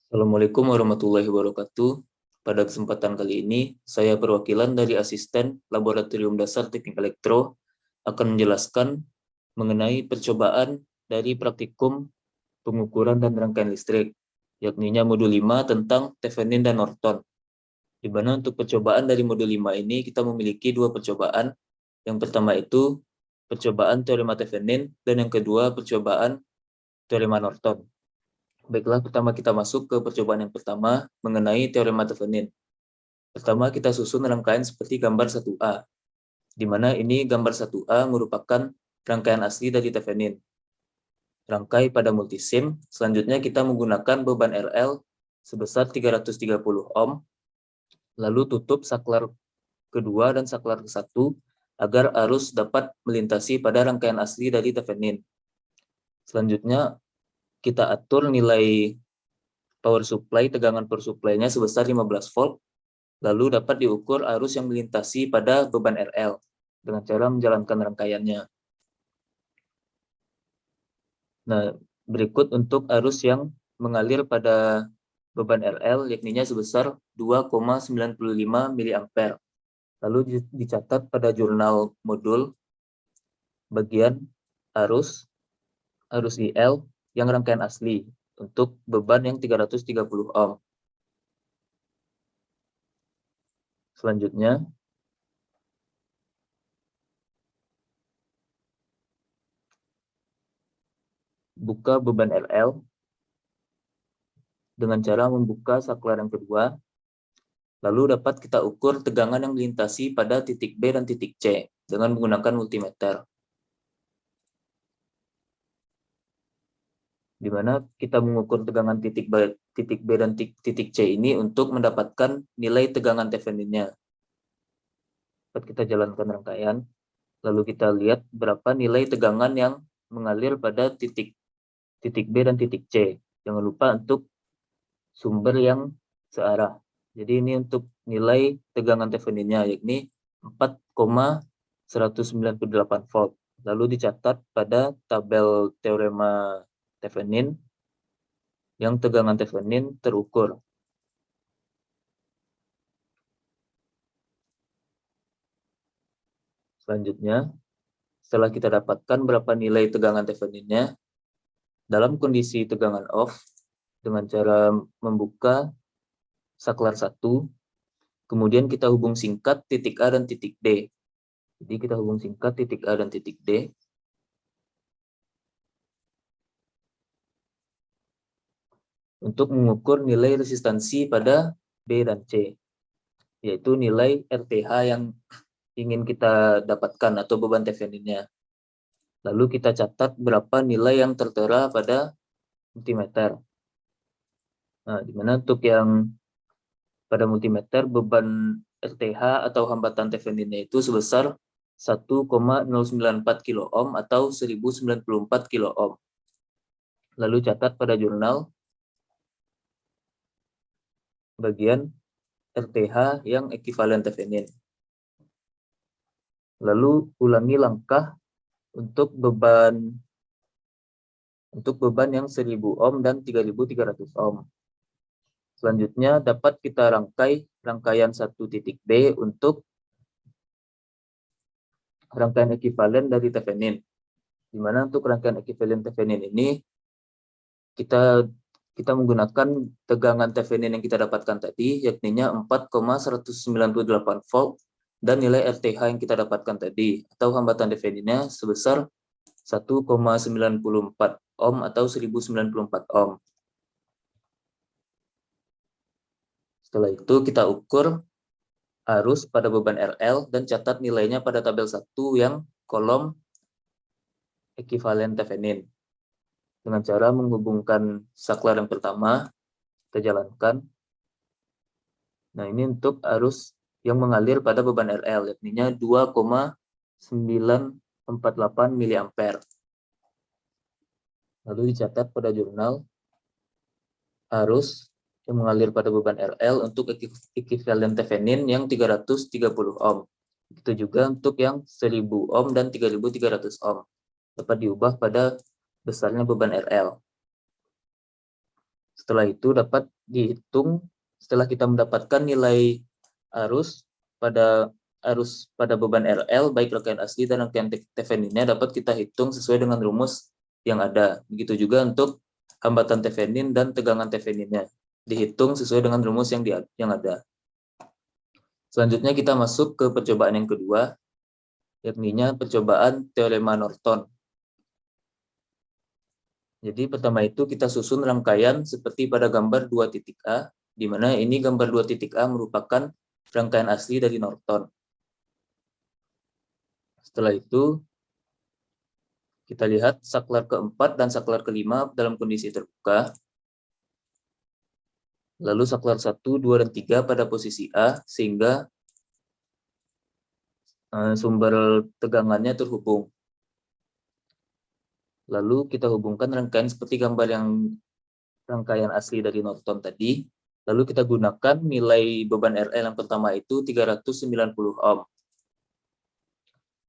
Assalamualaikum warahmatullahi wabarakatuh. Pada kesempatan kali ini, saya perwakilan dari Asisten Laboratorium Dasar Teknik Elektro akan menjelaskan mengenai percobaan dari praktikum pengukuran dan rangkaian listrik, yakninya modul 5 tentang Thevenin dan Norton. Di mana untuk percobaan dari modul 5 ini kita memiliki dua percobaan. Yang pertama itu percobaan teorema Thevenin dan yang kedua percobaan teorema Norton. Baiklah, pertama kita masuk ke percobaan yang pertama mengenai teorema Thevenin. Pertama kita susun rangkaian seperti gambar 1A, di mana ini gambar 1A merupakan rangkaian asli dari Thevenin. Rangkai pada multisim, selanjutnya kita menggunakan beban RL sebesar 330 ohm, lalu tutup saklar kedua dan saklar ke-1 agar arus dapat melintasi pada rangkaian asli dari Thevenin. Selanjutnya kita atur nilai power supply, tegangan power supply-nya sebesar 15 volt, lalu dapat diukur arus yang melintasi pada beban RL dengan cara menjalankan rangkaiannya. Nah, berikut untuk arus yang mengalir pada beban RL, yakninya sebesar 2,95 mA. Lalu dicatat pada jurnal modul bagian arus IL yang rangkaian asli untuk beban yang 330 ohm. Selanjutnya, buka beban RL dengan cara membuka saklar yang kedua, lalu dapat kita ukur tegangan yang melintasi pada titik B dan titik C dengan menggunakan multimeter. Di mana kita mengukur tegangan titik B dan titik C ini untuk mendapatkan nilai tegangan Thevenin-nya. Dapat kita jalankan rangkaian, lalu kita lihat berapa nilai tegangan yang mengalir pada titik B dan titik C. Jangan lupa untuk sumber yang searah. Jadi ini untuk nilai tegangan Thevenin-nya, yakni 4,198 volt. Lalu dicatat pada tabel teorema Thevenin yang tegangan Thevenin terukur. Selanjutnya, setelah kita dapatkan berapa nilai tegangan Thevenin-nya, dalam kondisi tegangan off, dengan cara membuka saklar 1, kemudian kita hubung singkat titik A dan titik D. Jadi kita hubung singkat titik A dan titik D. Untuk mengukur nilai resistansi pada B dan C, yaitu nilai RTH yang ingin kita dapatkan atau beban Thevenin-nya. Lalu kita catat berapa nilai yang tertera pada multimeter. Nah, dimana untuk yang pada multimeter beban RTH atau hambatan Thevenin-nya itu sebesar 1,094 kilo ohm atau 1094 kilo ohm. Lalu catat pada jurnal bagian RTH yang ekuivalen Thevenin. Lalu ulangi langkah untuk beban yang 1000 ohm dan 3300 ohm. Selanjutnya dapat kita rangkaian 1 titik B untuk rangkaian ekuivalen dari Thevenin. Di mana untuk rangkaian ekuivalen Thevenin ini kita menggunakan tegangan Thevenin yang kita dapatkan tadi, yakninya 4,198 volt, dan nilai RTH yang kita dapatkan tadi atau hambatan Thevenin-nya sebesar 1,94 ohm atau 1094 ohm. Setelah itu kita ukur arus pada beban RL dan catat nilainya pada tabel 1 yang kolom ekuivalen Thevenin. Dengan cara menghubungkan saklar yang pertama, kita jalankan. Nah, ini untuk arus yang mengalir pada beban RL, yakninya 2,948 mA. Lalu dicatat pada jurnal arus yang mengalir pada beban RL untuk ekuivalen Thevenin yang 330 ohm. Itu juga untuk yang 1000 ohm dan 3300 ohm. Dapat diubah pada besarnya beban RL. Setelah itu dapat dihitung setelah kita mendapatkan nilai arus pada beban RL baik rangkaian asli dan rangkaian Theveninnya dapat kita hitung sesuai dengan rumus yang ada. Begitu juga untuk hambatan Thevenin dan tegangan Theveninnya dihitung sesuai dengan rumus yang ada. Selanjutnya kita masuk ke percobaan yang kedua, yakni percobaan teorema Norton. Jadi pertama itu kita susun rangkaian seperti pada gambar 2.A, di mana ini gambar 2.A merupakan rangkaian asli dari Norton. Setelah itu, kita lihat saklar keempat dan saklar kelima dalam kondisi terbuka. Lalu saklar 1, 2, dan 3 pada posisi A, sehingga sumber tegangannya terhubung. Lalu kita hubungkan rangkaian seperti gambar yang rangkaian asli dari Norton tadi. Lalu kita gunakan nilai beban RL yang pertama itu 390 ohm.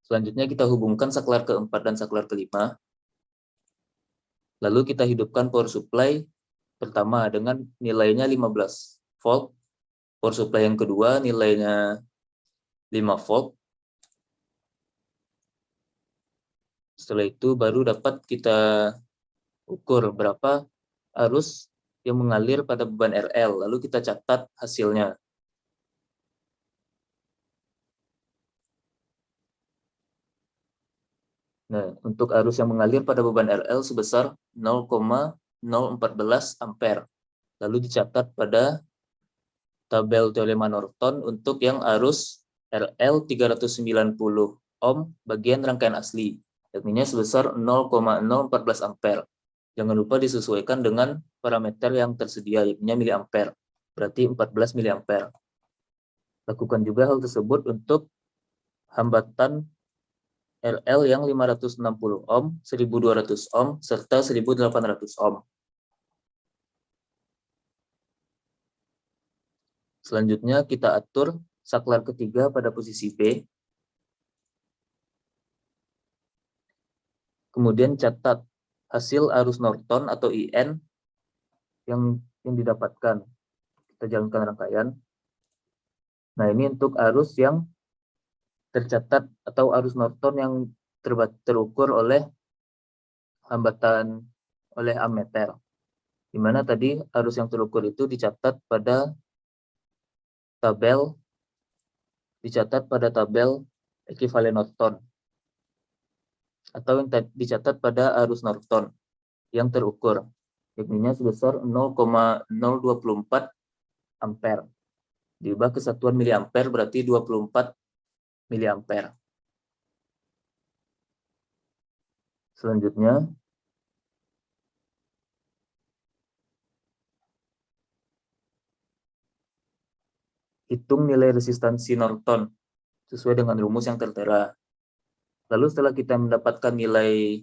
Selanjutnya kita hubungkan saklar keempat dan saklar kelima. Lalu kita hidupkan power supply pertama dengan nilainya 15 volt. Power supply yang kedua nilainya 5 volt. Setelah itu baru dapat kita ukur berapa arus yang mengalir pada beban RL, lalu kita catat hasilnya. Nah, untuk arus yang mengalir pada beban RL sebesar 0,014 ampere. Lalu dicatat pada tabel teorema Norton untuk yang arus RL 390 ohm bagian rangkaian asli, yakni sebesar 0,014 ampere. Jangan lupa disesuaikan dengan parameter yang tersedia, yakni miliampere, berarti 14 miliampere. Lakukan juga hal tersebut untuk hambatan RL yang 560 ohm, 1200 ohm, serta 1800 ohm. Selanjutnya kita atur saklar ketiga pada posisi B. Kemudian catat hasil arus Norton atau IN yang didapatkan. Kita jalankan rangkaian. Nah, ini untuk arus yang tercatat atau arus Norton yang terukur oleh hambatan oleh ammeter. Di mana tadi arus yang terukur itu dicatat pada tabel ekivalen Norton atau yang dicatat pada arus Norton yang terukur, yakni sebesar 0,024 ampere. Diubah ke satuan miliampere berarti 24 miliampere. Selanjutnya, hitung nilai resistansi Norton sesuai dengan rumus yang tertera. Lalu setelah kita mendapatkan nilai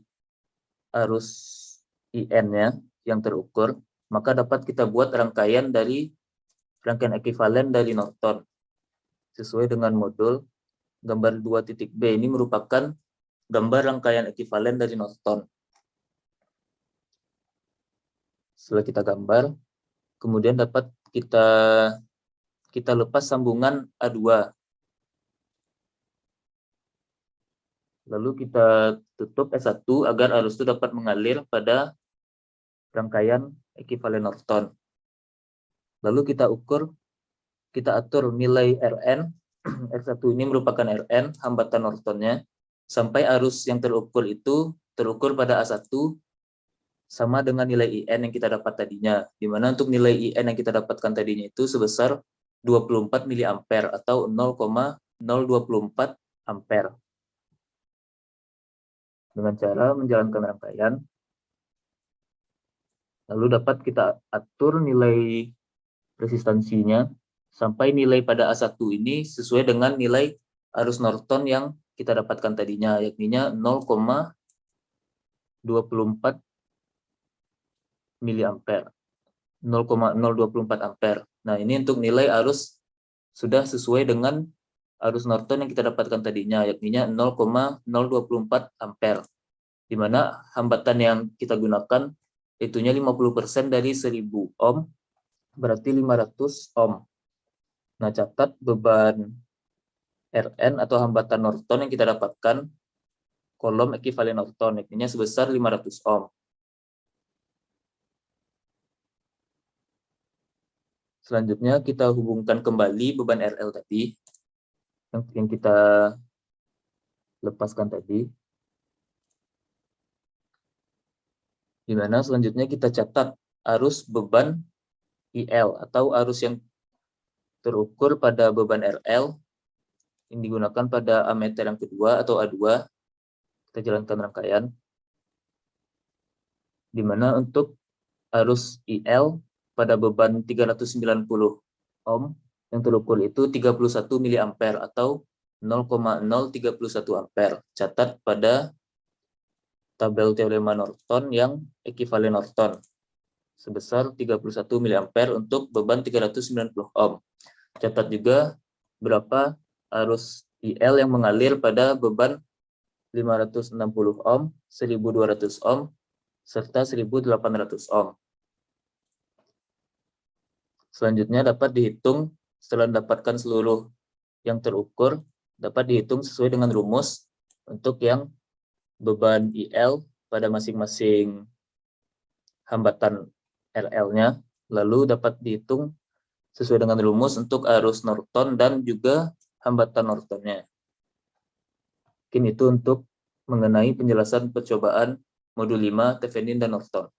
arus IN-nya yang terukur, maka dapat kita buat rangkaian ekivalen dari Norton. Sesuai dengan modul, gambar 2.B ini merupakan gambar rangkaian ekivalen dari Norton. Setelah kita gambar, kemudian dapat kita lepas sambungan A2. Lalu kita tutup S1 agar arus itu dapat mengalir pada rangkaian ekivalen Norton. Lalu kita atur nilai Rn. R1 ini merupakan Rn, hambatan Nortonnya, sampai arus yang terukur itu terukur pada A1 sama dengan nilai IN yang kita dapat tadinya. Di mana untuk nilai IN yang kita dapatkan tadinya itu sebesar 24 miliampere atau 0,024 ampere. Dengan cara menjalankan rangkaian, lalu dapat kita atur nilai resistansinya sampai nilai pada A1 ini sesuai dengan nilai arus Norton yang kita dapatkan tadinya, yakni 0,024 miliampere, 0,024 ampere. Nah, ini untuk nilai arus sudah sesuai dengan arus Norton yang kita dapatkan tadinya, yakni 0,024 ampere, di mana hambatan yang kita gunakan itunya 50% dari 1000 ohm, berarti 500 ohm. Nah, catat beban Rn atau hambatan Norton yang kita dapatkan, kolom ekivalen Norton, itunya sebesar 500 ohm. Selanjutnya kita hubungkan kembali beban RL tadi, yang kita lepaskan tadi. Di mana selanjutnya kita catat arus beban IL atau arus yang terukur pada beban RL yang digunakan pada ammeter yang kedua atau A2. Kita jalankan rangkaian. Di mana untuk arus IL pada beban 390 ohm yang terukur itu 31 mA atau 0,031 ampere. Catat pada tabel teorema Norton yang ekivalen Norton sebesar 31 mA untuk beban 390 ohm. Catat juga berapa arus IL yang mengalir pada beban 560 ohm, 1200 ohm, serta 1800 ohm. Selanjutnya dapat dihitung setelah mendapatkan seluruh yang terukur, dapat dihitung sesuai dengan rumus untuk yang beban IL pada masing-masing hambatan RL-nya, lalu dapat dihitung sesuai dengan rumus untuk arus Norton dan juga hambatan Nortonnya. Mungkin itu untuk mengenai penjelasan percobaan modul 5 Thevenin dan Norton.